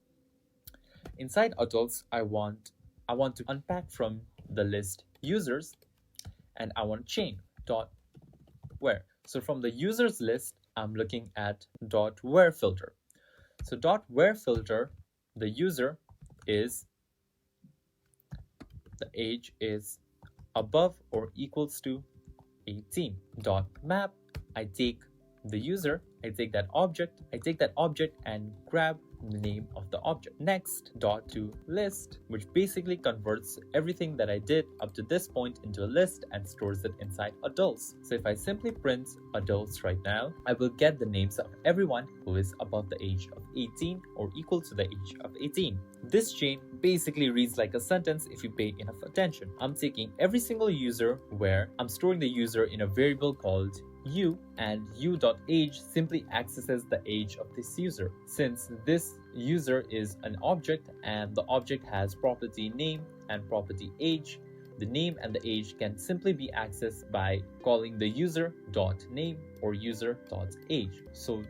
Inside adults, I want to unpack from the list users, and I want chain dot where. So from the users list, I'm looking at dot where filter. So dot where filter, the user is, the age is above or equals to 18. Dot map, I take the user, I take that object and grab the name of the object. Next, dot to list, which basically converts everything that I did up to this point into a list and stores it inside adults. So if I simply print adults right now, I will get the names of everyone who is above the age of 18 or equal to the age of 18. This chain basically reads like a sentence if you pay enough attention. I'm taking every single user where I'm storing the user in a variable called u, and u.age simply accesses the age of this user. Since this user is an object and the object has property name and property age, the name and the age can simply be accessed by calling the user.name or user.age. So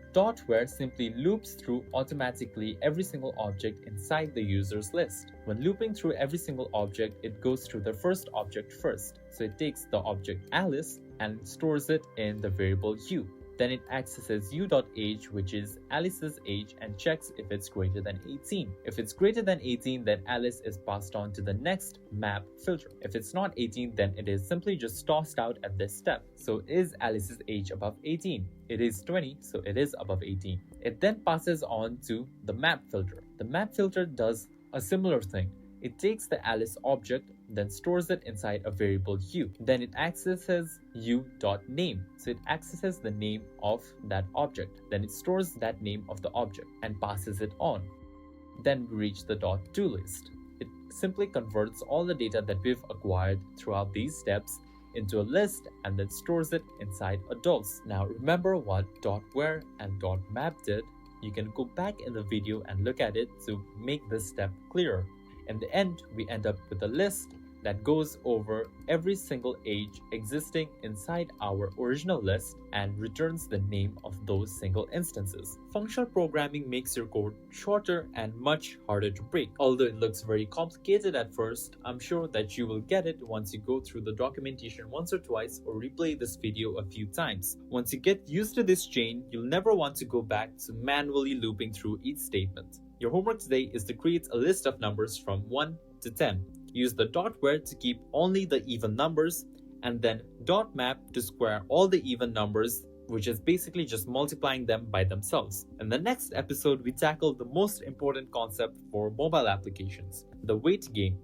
.where simply loops through automatically every single object inside the user's list. When looping through every single object, it goes through the first object first. So it takes the object Alice and stores it in the variable u. Then it accesses u.age, which is Alice's age, and checks if it's greater than 18. If it's greater than 18, then Alice is passed on to the next map filter. If it's not 18, then it is simply just tossed out at this step. So is Alice's age above 18? It is 20, so it is above 18. It then passes on to the map filter. The map filter does a similar thing. It takes the Alice object, then stores it inside a variable u. Then it accesses u.name. So it accesses the name of that object. Then it stores that name of the object and passes it on. Then we reach the .toList. It simply converts all the data that we've acquired throughout these steps into a list and then stores it inside adults. Now remember what .where and .map did. You can go back in the video and look at it to make this step clearer. In the end, we end up with a list that goes over every single age existing inside our original list and returns the name of those single instances. Functional programming makes your code shorter and much harder to break. Although it looks very complicated at first, I'm sure that you will get it once you go through the documentation once or twice or replay this video a few times. Once you get used to this chain, you'll never want to go back to manually looping through each statement. Your homework today is to create a list of numbers from 1 to 10. Use the .where to keep only the even numbers, and then .map to square all the even numbers, which is basically just multiplying them by themselves. In the next episode, we tackle the most important concept for mobile applications, the wait game.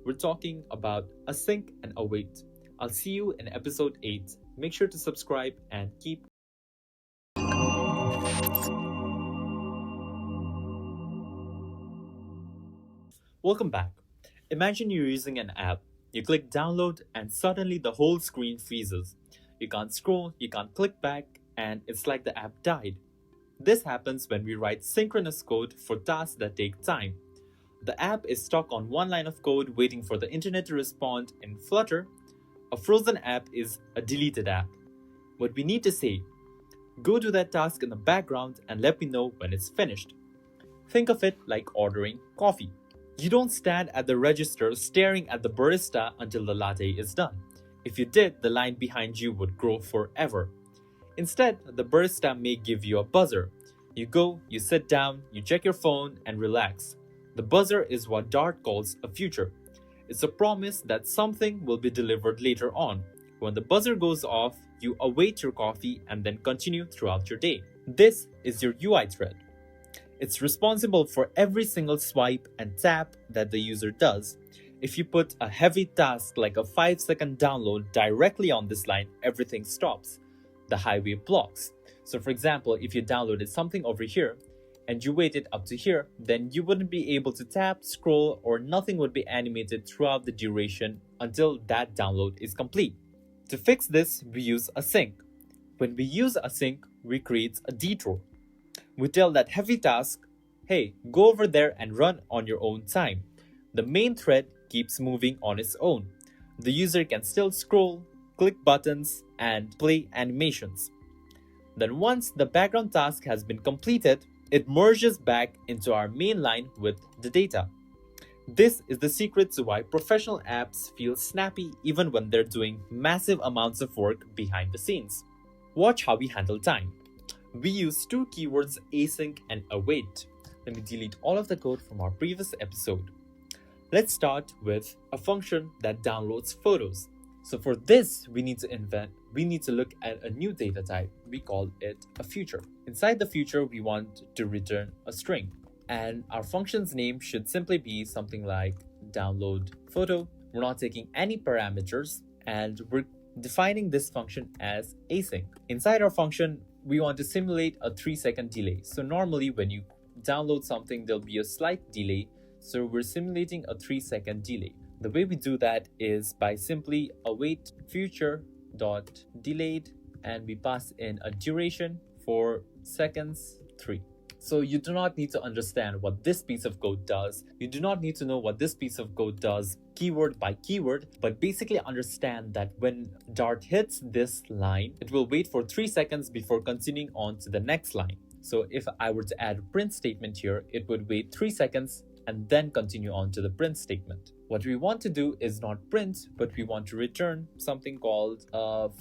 We're talking about async and await. I'll see you in episode 8. Make sure to subscribe and keep Welcome back. Imagine you're using an app. You click download and suddenly the whole screen freezes. You can't scroll, you can't click back, and it's like the app died. This happens when we write synchronous code for tasks that take time. The app is stuck on one line of code waiting for the internet to respond. In Flutter, a frozen app is a deleted app. What we need to say, Go do that task in the background and let me know when it's finished. Think of it like ordering coffee. You don't stand at the register staring at the barista until the latte is done. If you did, the line behind you would grow forever. Instead, the barista may give you a buzzer. You go, you sit down, you check your phone, and relax. The buzzer is what Dart calls a future. It's a promise that something will be delivered later on. When the buzzer goes off, you await your coffee and then continue throughout your day. This is your UI thread. It's responsible for every single swipe and tap that the user does. If you put a heavy task like a 5-second download directly on this line, everything stops. The highway blocks. So for example, if you downloaded something over here and you waited up to here, then you wouldn't be able to tap, scroll, or nothing would be animated throughout the duration until that download is complete. To fix this, we use async. When we use async, we create a detour. We tell that heavy task, hey, go over there and run on your own time. The main thread keeps moving on its own. The user can still scroll, click buttons, and play animations. Then once the background task has been completed, it merges back into our main line with the data. This is the secret to why professional apps feel snappy even when they're doing massive amounts of work behind the scenes. Watch how we handle time. We use two keywords, async and await. Let me delete all of the code from our previous episode. Let's start with a function that downloads photos. So for this, we need to look at a new data type. We call it a future. Inside the future, we want to return a string. And our function's name should simply be something like download photo. We're not taking any parameters, and we're defining this function as async. Inside our function, we want to simulate a 3-second delay. So normally when you download something, there'll be a slight delay. So we're simulating a 3-second delay. The way we do that is by simply await future.delayed, and we pass in a duration for seconds 3. So you do not need to understand what this piece of code does. You do not need to know what this piece of code does keyword by keyword, but basically understand that when Dart hits this line, it will wait for 3 seconds before continuing on to the next line. So if I were to add a print statement here, it would wait 3 seconds and then continue on to the print statement. What we want to do is not print, but we want to return something called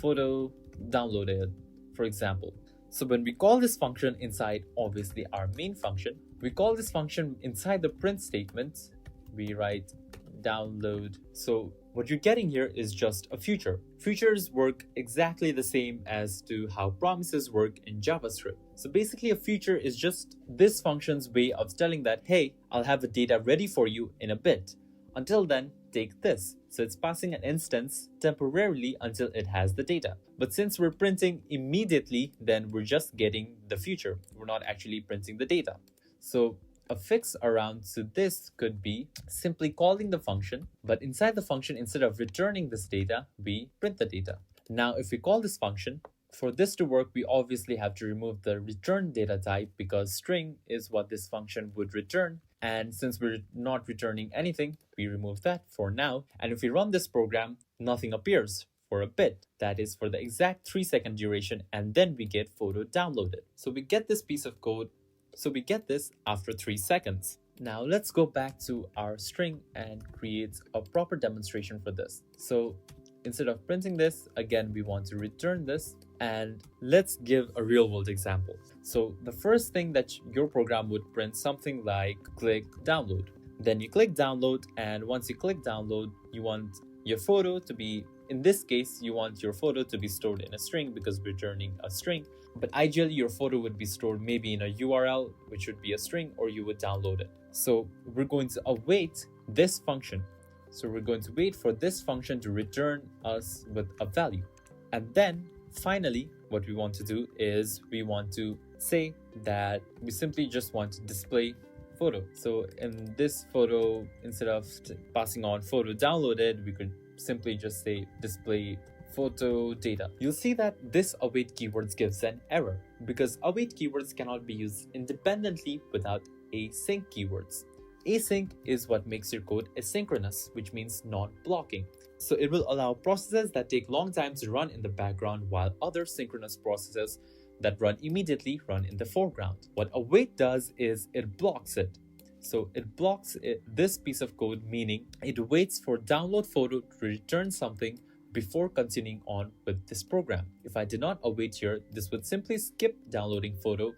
photo downloaded, for example. So when we call this function inside, obviously, our main function, we call this function inside the print statement, we write download. So what you're getting here is just a future. Futures work exactly the same as to how promises work in JavaScript. So basically a future is just this function's way of telling that, hey, I'll have the data ready for you in a bit. Until then, take this. So it's passing an instance temporarily until it has the data. But since we're printing immediately, then we're just getting the future. We're not actually printing the data. So a fix around to this could be simply calling the function, but inside the function, instead of returning this data, we print the data. Now, if we call this function, for this to work, we obviously have to remove the return data type because string is what this function would return. And since we're not returning anything, we remove that for now. And if we run this program, nothing appears for a bit. That is for the exact 3-second duration, and then we get photo downloaded. So we get this piece of code. So we get this after 3 seconds. Now let's go back to our string and create a proper demonstration for this. So instead of printing this, again, we want to return this. And let's give a real world example. So the first thing that your program would print something like click download. Then you click download, and once you click download, you want your photo to be, in this case, you want your photo to be stored in a string because we're returning a string. But ideally, your photo would be stored maybe in a URL, which would be a string, or you would download it. So we're going to await this function. So we're going to wait for this function to return us with a value. And then finally, what we want to do is we want to say that we simply just want to display photo. So in this photo, instead of passing on photo downloaded, we could simply just say display photo data. You'll see that this await keywords gives an error because await keywords cannot be used independently without async keywords. Async is what makes your code asynchronous, which means non-blocking. So it will allow processes that take long time to run in the background while other synchronous processes that run immediately run in the foreground. What await does is it blocks it. So it blocks this piece of code, meaning it waits for download photo to return something before continuing on with this program. If I did not await here, this would simply skip downloading photo,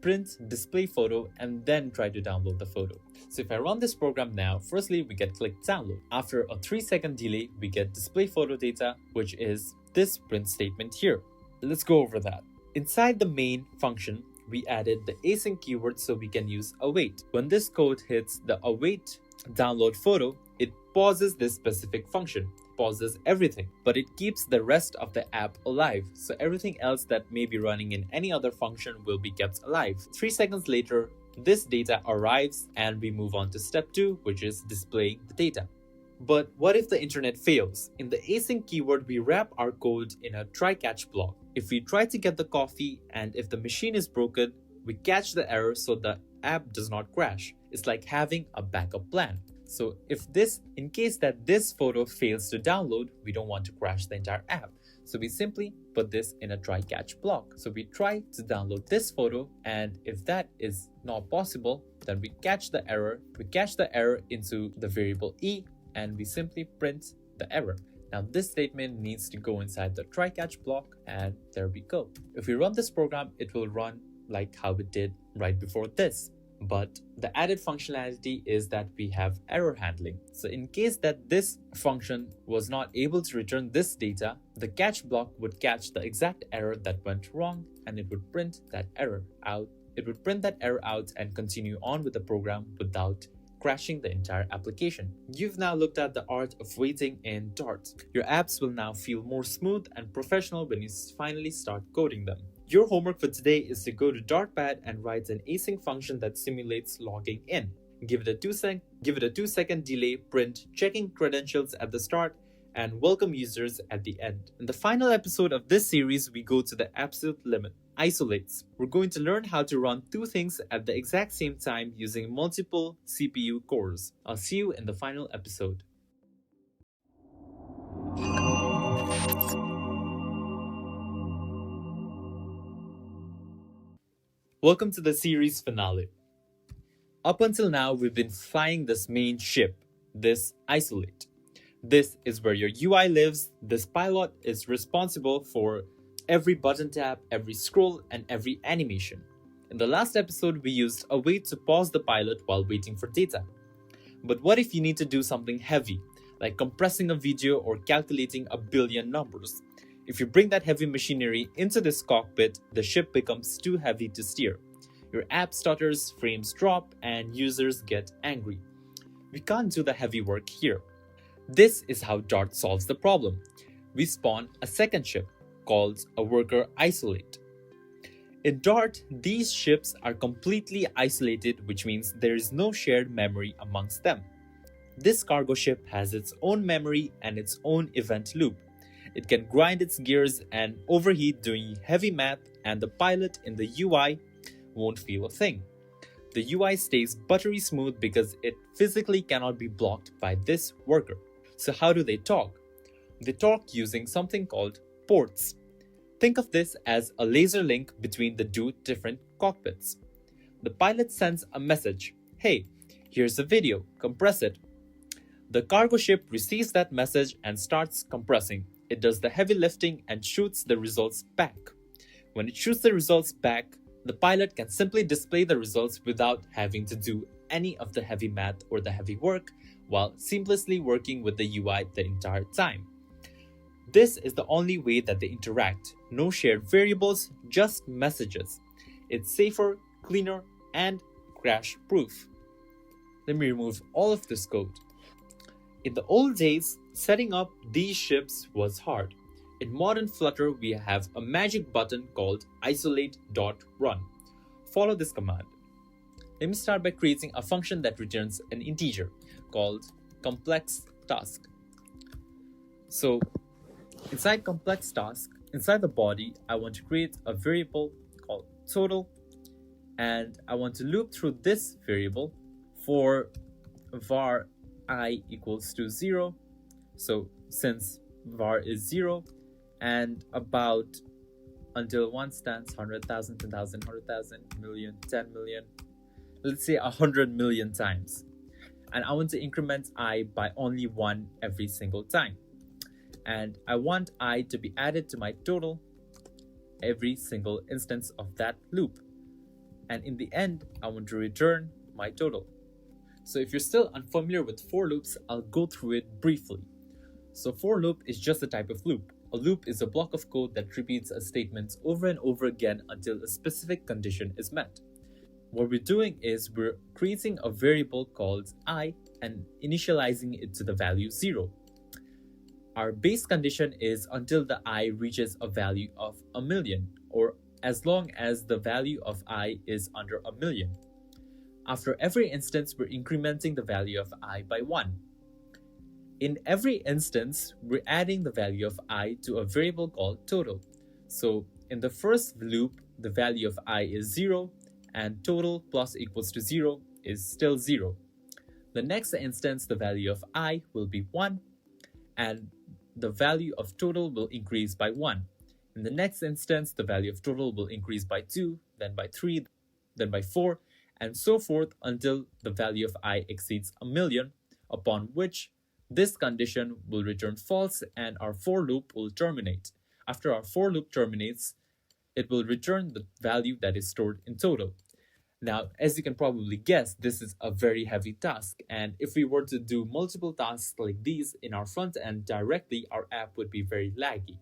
print display photo, and then try to download the photo. So if I run this program now, firstly we get click download. After a 3-second delay, we get display photo data, which is this print statement here. Let's go over that. Inside the main function, we added the async keyword so we can use await. When this code hits the await download photo, it pauses this specific function, pauses everything, but it keeps the rest of the app alive. So everything else that may be running in any other function will be kept alive. 3 seconds later, this data arrives and we move on to step 2, which is displaying the data. But what if the internet fails? In the async keyword, we wrap our code in a try-catch block. If we try to get the coffee and if the machine is broken, we catch the error so the app does not crash. It's like having a backup plan. So in case that this photo fails to download, we don't want to crash the entire app. So we simply put this in a try-catch block. So we try to download this photo, and if that is not possible, then we catch the error. We catch the error into the variable e, and we simply print the error. Now this statement needs to go inside the try-catch block, and there we go. If we run this program, it will run like how it did right before this. But the added functionality is that we have error handling. So in case that this function was not able to return this data, the catch block would catch the exact error that went wrong, and it would print that error out. It would print that error out and continue on with the program without crashing the entire application. You've now looked at the art of waiting in Dart. Your apps will now feel more smooth and professional when you finally start coding them. Your homework for today is to go to DartPad and write an async function that simulates logging in. Give it a 2-second delay, print checking credentials at the start, and welcome users at the end. In the final episode of this series, we go to the absolute limit, isolates. We're going to learn how to run 2 things at the exact same time using multiple CPU cores. I'll see you in the final episode. Welcome to the series finale. Up until now, we've been flying this main ship, this isolate. This is where your UI lives. This pilot is responsible for every button tap, every scroll, and every animation. In the last episode, we used await to pause the pilot while waiting for data. But what if you need to do something heavy, like compressing a video or calculating a billion numbers? If you bring that heavy machinery into this cockpit, the ship becomes too heavy to steer. Your app stutters, frames drop, and users get angry. We can't do the heavy work here. This is how Dart solves the problem. We spawn a second ship, called a worker isolate. In Dart, these ships are completely isolated, which means there is no shared memory amongst them. This cargo ship has its own memory and its own event loop. It can grind its gears and overheat doing heavy math, and the pilot in the UI won't feel a thing. The UI stays buttery smooth because it physically cannot be blocked by this worker. So how do they talk? They talk using something called ports. Think of this as a laser link between the 2 different cockpits. The pilot sends a message, "Hey, here's a video, compress it." The cargo ship receives that message and starts compressing. It does the heavy lifting and shoots the results back. When it shoots the results back, the pilot can simply display the results without having to do any of the heavy math or the heavy work, while seamlessly working with the UI the entire time. This is the only way that they interact. No shared variables, just messages. It's safer, cleaner, and crash-proof. Let me remove all of this code. In the old days, setting up these ships was hard. In modern Flutter, we have a magic button called isolate.run. Follow this command. Let me start by creating a function that returns an integer called complex task. So inside complex task, inside the body, I want to create a variable called total, and I want to loop through this variable for var I equals to 0. So since var is 0 and about until 1 stands 100,000, 10,000, 100,000, million, 10 million, let's say 100 million times. And I want to increment I by only 1 every single time. And I want I to be added to my total every single instance of that loop. And in the end, I want to return my total. So if you're still unfamiliar with for loops, I'll go through it briefly. So for loop is just a type of loop. A loop is a block of code that repeats a statement over and over again until a specific condition is met. What we're doing is we're creating a variable called I and initializing it to the value 0. Our base condition is until the I reaches a value of 1,000,000, or as long as the value of I is under 1,000,000. After every instance, we're incrementing the value of I by 1. In every instance, we're adding the value of I to a variable called total. So in the first loop, the value of I is 0, and total plus equals to 0 is still 0. The next instance, the value of I will be 1, and the value of total will increase by 1. In the next instance, the value of total will increase by 2, then by 3, then by 4, and so forth until the value of I exceeds 1,000,000, upon which this condition will return false and our for loop will terminate. After our for loop terminates, it will return the value that is stored in total. Now, as you can probably guess, this is a very heavy task, and if we were to do multiple tasks like these in our front end directly, our app would be very laggy.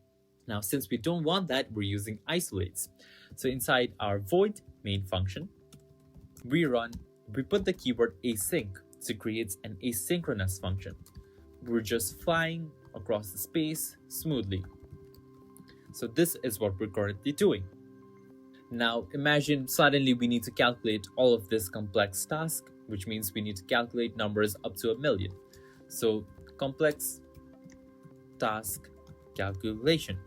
Now, since we don't want that, we're using isolates. So inside our void main function, we put the keyword async to create an asynchronous function. We're just flying across the space smoothly. So this is what we're currently doing. Now imagine suddenly we need to calculate all of this complex task, which means we need to calculate numbers up to 1,000,000. So complex task calculation.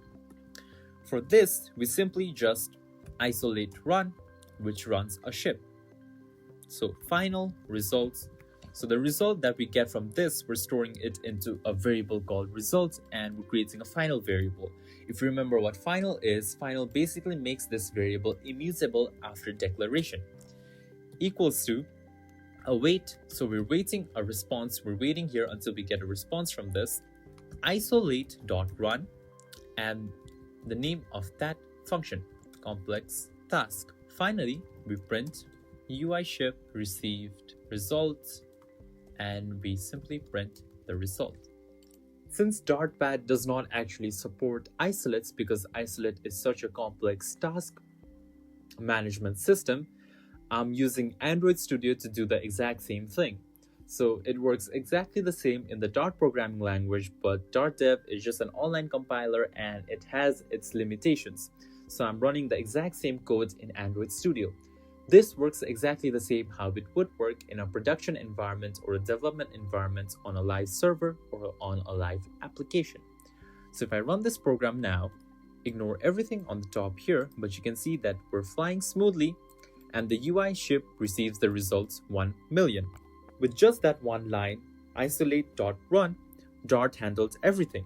For this, we simply just isolate run, which runs a ship. So final results. So the result that we get from this, we're storing it into a variable called result, and we're creating a final variable. If you remember what final is, final basically makes this variable immutable after declaration. Equals to await, so we're waiting a response. We're waiting here until we get a response from this. Isolate.run and the name of that function, complex task. Finally, we print UI ship received results, and we simply print the result. Since DartPad does not actually support isolates because isolate is such a complex task management system, I'm using Android Studio to do the exact same thing. So it works exactly the same in the Dart programming language, but DartDev is just an online compiler and it has its limitations. So I'm running the exact same code in Android Studio. This works exactly the same how it would work in a production environment or a development environment on a live server or on a live application. So if I run this program now, ignore everything on the top here, but you can see that we're flying smoothly and the UI ship receives the results 1,000,000. With just that one line, isolate.run, Dart handled everything.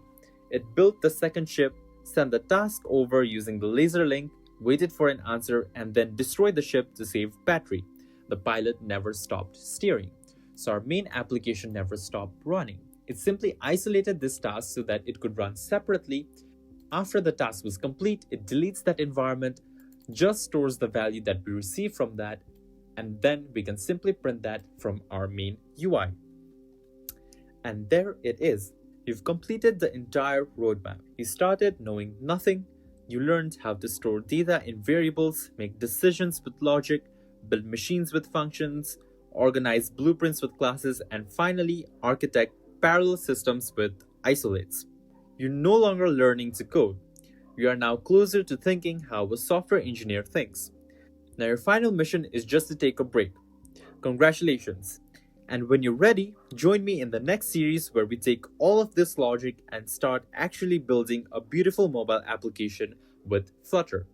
It built the second ship, sent the task over using the laser link, waited for an answer, and then destroyed the ship to save battery. The pilot never stopped steering. So our main application never stopped running. It simply isolated this task so that it could run separately. After the task was complete, it deletes that environment, just stores the value that we receive from that, and then we can simply print that from our main UI. And there it is. You've completed the entire roadmap. You started knowing nothing. You learned how to store data in variables, make decisions with logic, build machines with functions, organize blueprints with classes, and finally architect parallel systems with isolates. You're no longer learning to code. You are now closer to thinking how a software engineer thinks. Now your final mission is just to take a break. Congratulations! And when you're ready, join me in the next series where we take all of this logic and start actually building a beautiful mobile application with Flutter.